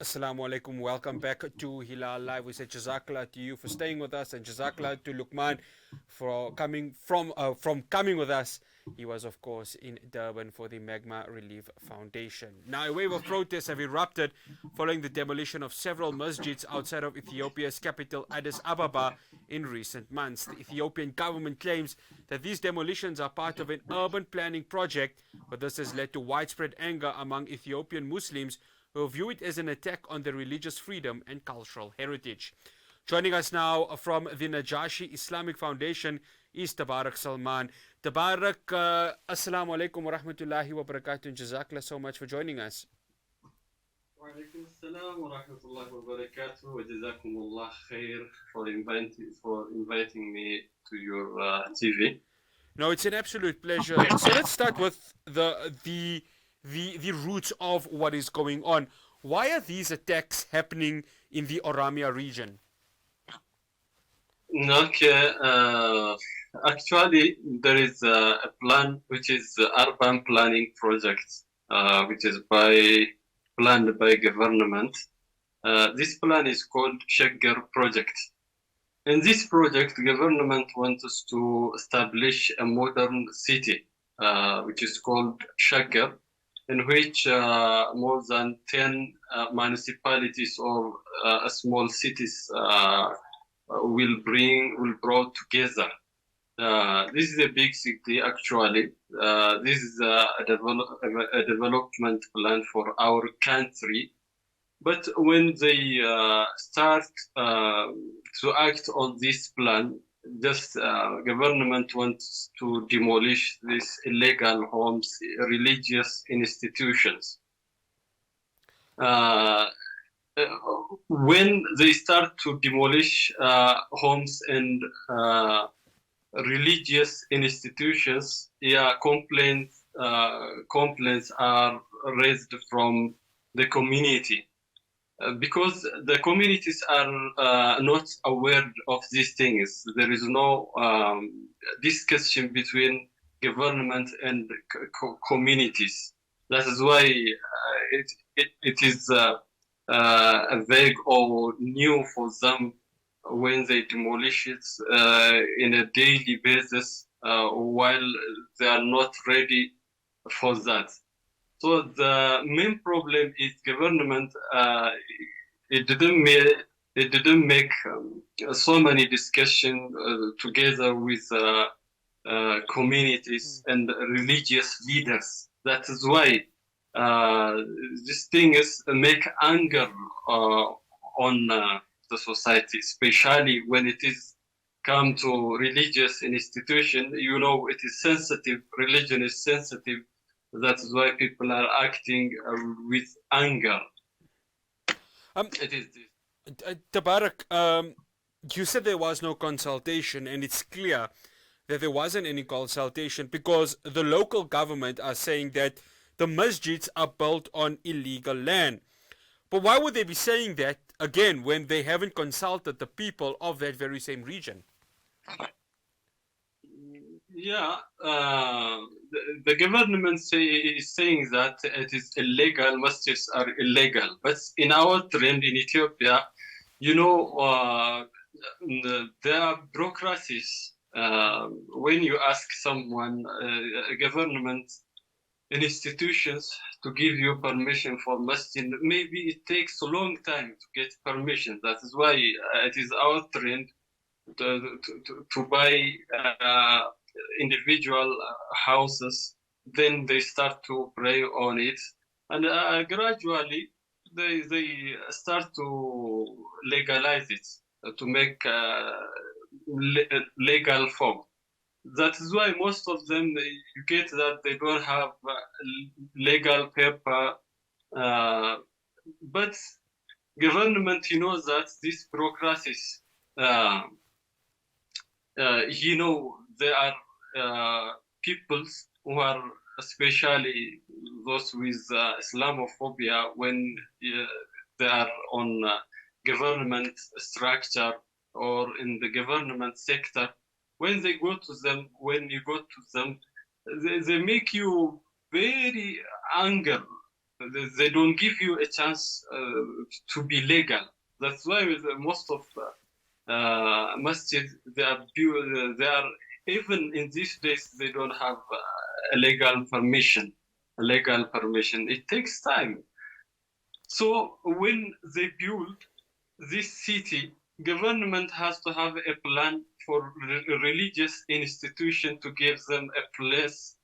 Assalamu alaikum. Welcome back to Hilaal Live. We say Jazakallah to you for staying with us, and Jazakallah to Luqman for coming with us. He was, of course, in Durban for the Magma Relief Foundation. Now, a wave of protests have erupted following the demolition of several masjids outside of Ethiopia's capital, Addis Ababa, in recent months. The Ethiopian government claims that these demolitions are part of an urban planning project, but this has led to widespread anger among Ethiopian Muslims who view it as an attack on their religious freedom and cultural heritage. Joining us now from the Nejashi Islamic Foundation is Tabarek Selman. Tabarek, Assalamu alaikum wa rahmatullahi wa barakatuh, and Jazakallah so much for joining us. وعليكم السلام ورحمة الله وبركاته وجزاكم الله خير for inviting me to your TV. No, it's an absolute pleasure. So let's start with the roots of what is going on. Why are these attacks happening in the Oromia region? Okay, actually there is a plan which is urban planning project, which is planned by government. This plan is called Shaggar project. In this project, government wants us to establish a modern city, which is called Shaggar, in which more than 10 municipalities or small cities will brought together. This is a big city actually. This is a development plan for our country. But when they start to act on this plan, just government wants to demolish these illegal homes, religious institutions. When they start to demolish homes and religious institutions, complaints are raised from the community. Because the communities are not aware of these things. There is no discussion between government and communities. That is why it is vague or new for them when they demolish it in a daily basis while they are not ready for that. So the main problem is government. It didn't make so many discussion together with communities and religious leaders. That is why this thing is make anger on the society, especially when it is come to religious institution. You know, it is sensitive. Religion is sensitive. That is why people are acting with anger. It is this. Tabarek, you said there was no consultation, and it's clear that there wasn't any consultation because the local government are saying that the masjids are built on illegal land. But why would they be saying that again when they haven't consulted the people of that very same region? Yeah, the government is saying that it is illegal, masjids are illegal. But in our trend in Ethiopia, you know, there are bureaucracies. When you ask someone, government institutions to give you permission for masjid, maybe it takes a long time to get permission. That is why it is our trend to buy individual houses, then they start to pray on it, and gradually they start to legalize it, to make legal form. That is why most of them, you get that they don't have legal paper, but government, you know, that these bureaucracies, you know, there are peoples who are especially those with Islamophobia when they are on government structure or in the government sector. When you go to them, they make you very angry. they don't give you a chance to be legal. That's why most of masjid, they are even in these days they don't have a legal permission. It takes time. So when they build this city, government has to have a plan for religious institution to give them a place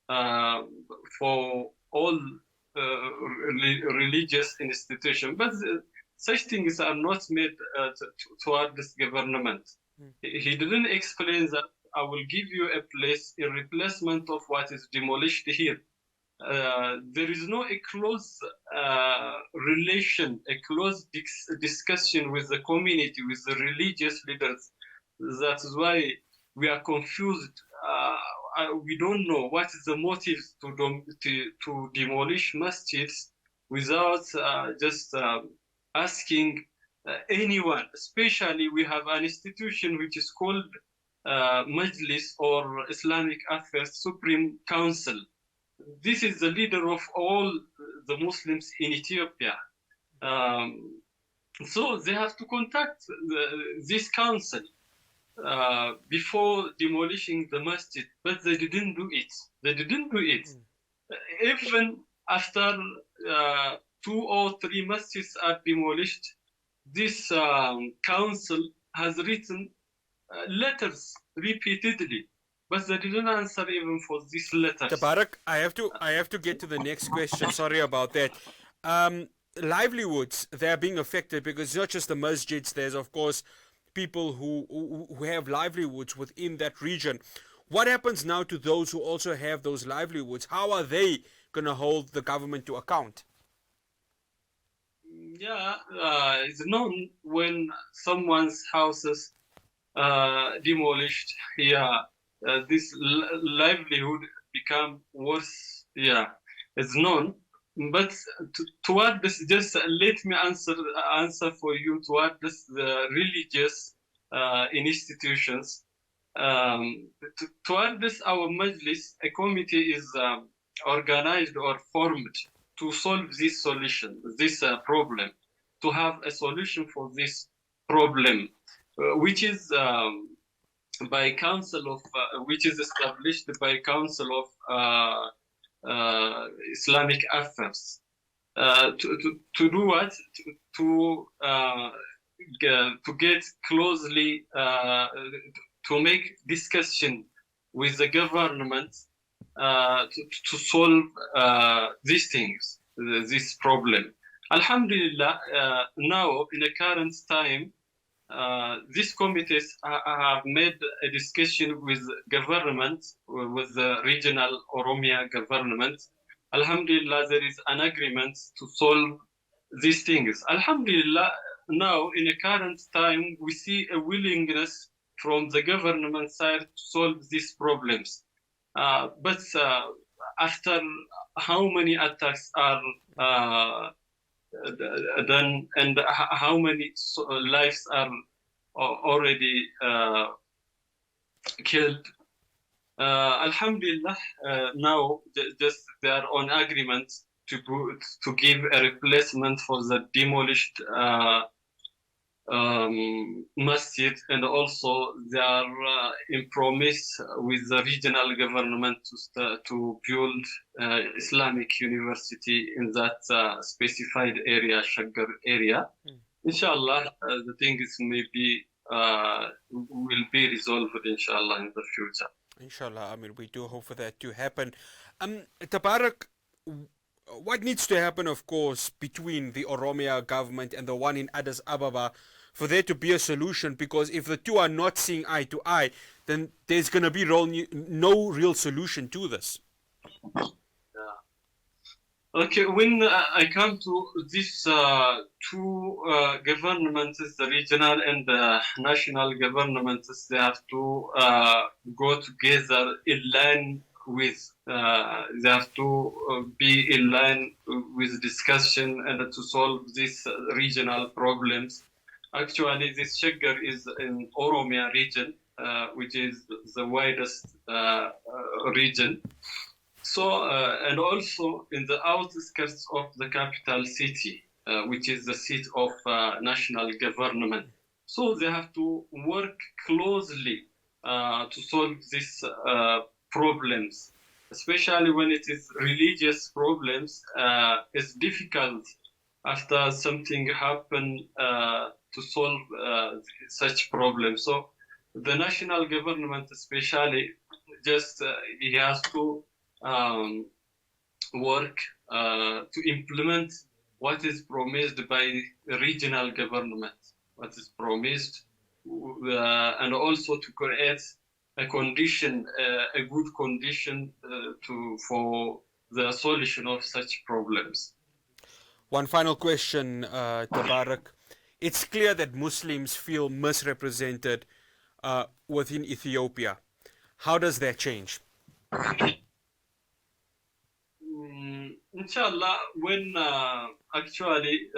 for all religious institution. But such things are not made toward this government. He didn't explain that I will give you a place in replacement of what is demolished here. There is no a close relation, a close discussion with the community, with the religious leaders. That is why we are confused. We don't know what is the motive to demolish masjids without just asking anyone. Especially, we have an institution which is called Majlis or Islamic Affairs Supreme Council. This is the leader of all the Muslims in Ethiopia. So they have to contact this council before demolishing the masjid, but they didn't do it. Even after 2 or 3 masjids are demolished, this council has written letters repeatedly, but they didn't answer even for these letters. Tabarek, I have to get to the next question. Sorry about that. Livelihoods, they are being affected because it's not just the masjids. There's of course people who have livelihoods within that region. What happens now to those who also have those livelihoods? How are they going to hold the government to account? Yeah, it's known when someone's houses demolished. Yeah, this livelihood become worse. Yeah, it's known. But toward this, just let me answer for you toward this the religious institutions. Toward this, our majlis, a committee is organized or formed to solve this problem, to have a solution for this problem, which is by council of which is established by Council of Islamic Affairs. To do what? To get closely to make discussion with the government to solve these things, this problem. Alhamdulillah, now in the current time, these committees have made a discussion with government, with the regional Oromia government. Alhamdulillah, there is an agreement to solve these things. Alhamdulillah, now in the current time, we see a willingness from the government side to solve these problems. But after how many attacks are done and how many lives are already killed, Alhamdulillah, now just they are on agreement to give a replacement for the demolished masjid, and also they are in promise with the regional government to build Islamic university in that specified area, Shaggar area. Inshallah, the things maybe will be resolved, inshallah, in the future. Inshallah, I mean, we do hope for that to happen. Tabarek, what needs to happen, of course, between the Oromia government and the one in Addis Ababa for there to be a solution? Because if the two are not seeing eye to eye, then there's going to be no real solution to this. Okay, when I come to these two governments, the regional and the national governments, they have to go together in line with, they have to be in line with discussion and to solve these regional problems. Actually, this Shaggar is in Oromia region, which is the widest region. So, and also in the outskirts of the capital city, which is the seat of national government. So they have to work closely to solve these problems, especially when it is religious problems. It's difficult after something happen to solve such problems. So the national government, especially, just he has to um, work to implement what is promised by regional government, what is promised, and also to create a condition, a good condition for the solution of such problems. One final question, Tabarek. It's clear that Muslims feel misrepresented within Ethiopia. How does that change? Inshallah, when actually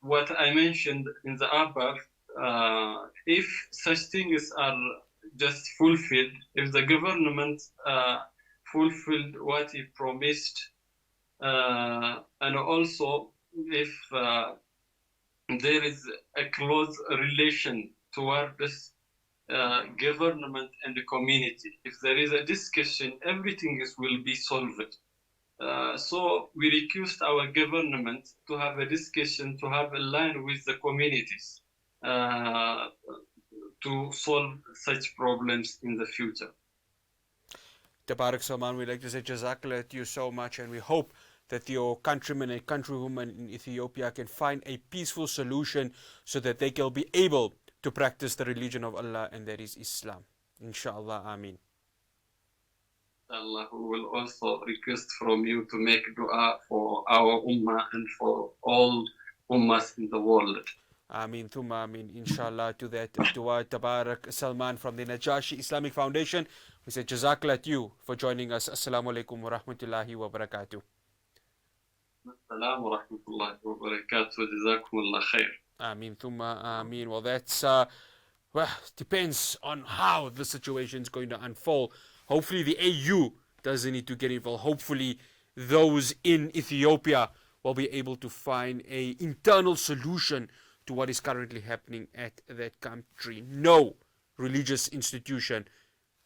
what I mentioned in the above, if such things are just fulfilled, if the government fulfilled what it promised, and also if there is a close relation towards government and the community, if there is a discussion, everything will be solved. So we request our government to have a discussion, to have a line with the communities to solve such problems in the future. Tabarek Selman, we'd like to say Jazakallah to you so much, and we hope that your countrymen and countrywomen in Ethiopia can find a peaceful solution so that they can be able to practice the religion of Allah, and that is Islam. Inshallah, Ameen. Allah will also request from you to make dua for our ummah and for all ummahs in the world. Ameen, thumma ameen, inshallah, to that dua. Tabarek Selman from the Nejashi Islamic Foundation. We say Jazakallah to you for joining us. Assalamu alaikum wa rahmatullahi wa barakatuh. Assalamu wa rahmatullahi wa barakatuh. Jazakumullah khair. Ameen, thumma ameen. Well, that's, well, depends on how the situation is going to unfold. Hopefully the AU doesn't need to get involved. Hopefully those in Ethiopia will be able to find an internal solution to what is currently happening at that country. No religious institution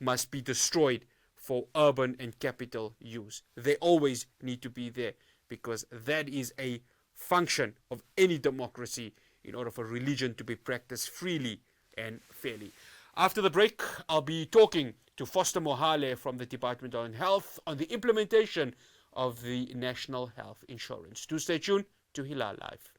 must be destroyed for urban and capital use. They always need to be there because that is a function of any democracy in order for religion to be practiced freely and fairly. After the break, I'll be talking to Foster Mohale from the Department of Health on the implementation of the National Health Insurance. Do stay tuned to Hilaal Live.